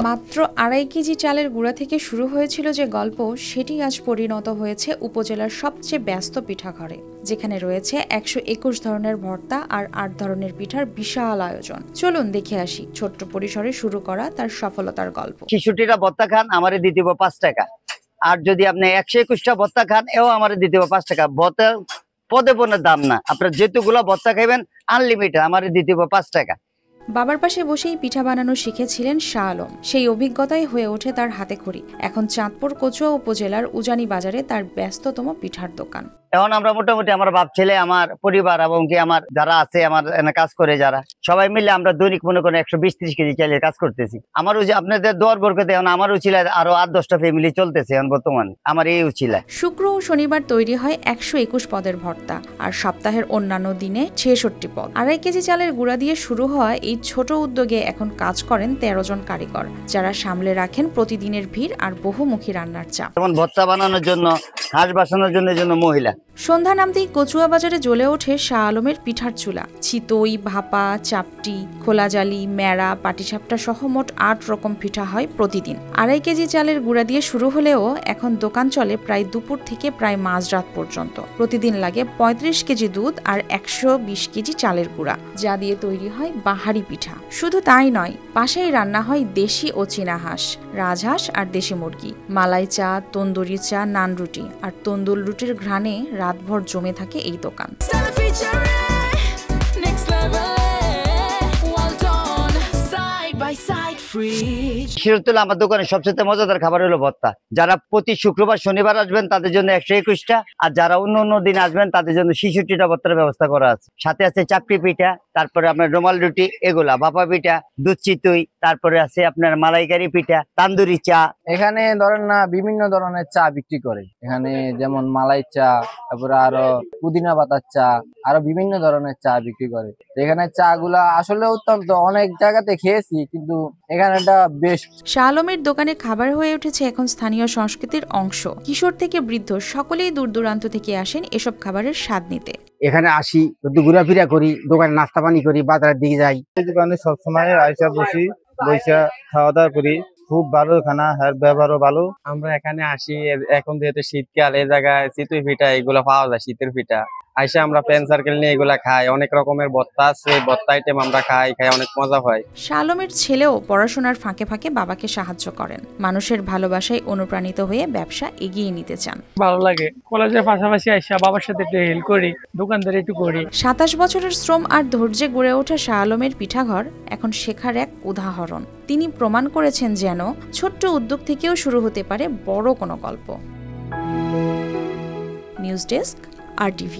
মাত্র 2.5 কেজি চালের গুঁড়া থেকে শুরু হয়েছিল যে গল্প, সেটি আজ পরিণত হয়েছে উপজেলার সবচেয়ে ব্যস্ত পিঠাঘরে, যেখানে রয়েছে 121 ধরনের ভর্তা আর 8 ধরনের পিঠার বিশাল আয়োজন। চলুন দেখে আসি ছোট্ট পরিসরে শুরু করা তার সফলতার গল্প। 66টা ভর্তা খান, আমারে দিয়ে দিব 5 টাকা। আর যদি আপনি 121টা ভর্তা খান, এও আমারে দিয়ে দিব 5 টাকা। ভর্তা পদে পদের দাম না, আপনার যেতুগুলা ভর্তা খাইবেন আনলিমিটেড, আমারে দিয়ে দিব 5 টাকা। বাবার পাশে বসেই পিঠা বানানো শিখেছিলেন শাহ আলম। সেই অভিজ্ঞতাই হয়ে ওঠে তার হাতে খড়ি। এখন চাঁদপুর কচুয়া উপজেলার উজানি বাজারে তার ব্যস্ততম পিঠার দোকান। এখন আমরা মোটামুটি আমার বাপ ছেলে, আমার পরিবার এবং কি আমার যারা আছে, আমার এখানে কাজ করে যারা, সবাই মিলে আমরা দৈনিক মনে করেন 120-30 কেজি চালের কাজ করতেছি। আমার আপনাদের দোয়ার বরকতে এখন আমার উচিলায় আরো 8-10টা ফ্যামিলি চলতেছে এখন বর্তমানে আমার এই উচিলায়। শুক্র ও শনিবার তৈরি হয় 121 পদের ভর্তা, আর সপ্তাহের অন্যান্য দিনে 66 পদ। 2.5 কেজি চালের গুঁড়া দিয়ে শুরু হওয়া এই ছোট উদ্যোগে এখন কাজ করেন 13 জন কারিগর, যারা সামলে রাখেন প্রতিদিনের ভিড় আর বহুমুখী রান্নার চাপ। যেমন ভর্তা বানানোর জন্য, হাঁস বাসানোর জন্য মহিলা। সন্ধ্যা নামতেই কচুয়া বাজারে জ্বলে ওঠে শাহ আলমের পিঠার চুলা। চিতই, ভাপা, চাপটি, খোলাজালি, মেড়া, পাটিসাপটা সহ মোট 8 রকম পিঠা হয় প্রতিদিন। 2.5 কেজি চালের গুঁড়া দিয়ে শুরু হলেও এখন দোকান চলে প্রায় দুপুর থেকে প্রায় মাঝরাত পর্যন্ত। প্রতিদিন লাগে 35 কেজি দুধ আর 120 কেজি চালের গুঁড়া, যা দিয়ে তৈরি হয় বাহারি পিঠা। শুধু তাই নয়, পাশেই রান্না হয় দেশি ও চীনা হাঁস, রাজহাঁস আর দেশি মুরগি, মালাই চা, তন্দুরি চা, নান রুটি আর তন্দুর রুটির ঘ্রাণে রাতভর জমে থাকে এই দোকান। আমার দোকানে সবচেয়ে মজাদার খাবার হলো ভর্তা। যারা প্রতি শুক্রবার শনিবার আসবেন তাদের জন্য 121টা, আর যারা অন্য দিন আসবেন তাদের জন্য 66টা ভর্তার ব্যবস্থা করা আছে। সাথে আছে চাপটি পিঠা, তারপরে আপনার রুমাল রুটি, এগুলা ভাপা পিঠা, দুধ চিতই, তারপরে আছে আপনার মালাইকারি পিঠা, তান্দুরি চা। এখানে ধরেন না বিভিন্ন ধরনের চা বিক্রি করে, এখানে যেমন মালাই চা, তারপরে আরো পুদিনা পাতার চা, আরো বিভিন্ন ধরনের চা বিক্রি করে। এখানে চা গুলা আসলে অত্যন্ত, অনেক জায়গাতে খেয়েছি কিন্তু এখানে এটা বেস্ট। শাহ আলমের দোকানে খাবার হয়ে উঠেছে এখন স্থানীয় সংস্কৃতির অংশ। কিশোর থেকে বৃদ্ধ সকলেই দূর দূরান্ত থেকে আসেন এসব খাবারের স্বাদ নিতে। এখানে আসি, একটু ঘোরাফেরা করি, দোকানে নাস্তা পানি করি, বাজারের দিকে যাই। এই দোকানে সবসময় আইসা বসে খাওয়া দাওয়া করি। খুব ভালো খানা, ব্যবহারও ভালো। আমরা এখানে আসি, এখন যেহেতু শীতকাল, এই জায়গায় চিতই পিঠা এগুলো পাওয়া যায়, শীতের পিঠা। আইসা আমরা ফ্রেন্ড সার্কেল নিয়ে এগুলা খাই। অনেক রকমের ভর্তা আছে, ভর্তা আইটেম আমরা খাই অনেক মজা হয়। শাহ আলমের ছেলেও পড়াশোনার ফাঁকে ফাঁকে বাবাকে সাহায্য করেন। মানুষের ভালোবাসায় অনুপ্রাণিত হয়ে ব্যবসা এগিয়ে নিতে চান। ভালো লাগে, কলেজের পাশাপাশি আইসা বাবার সাথে একটু হেল্প করি, দোকানদারি একটু করি। 27 বছরের শ্রম আর ধৈর্যে গড়ে ওঠা শাহ আলমের পিঠাঘর এখন শেখার এক উদাহরণ। তিনি প্রমাণ করেছেন যেন ছোট্ট উদ্যোগ থেকেও শুরু হতে পারে বড় কোনো গল্প। News desk, RTV।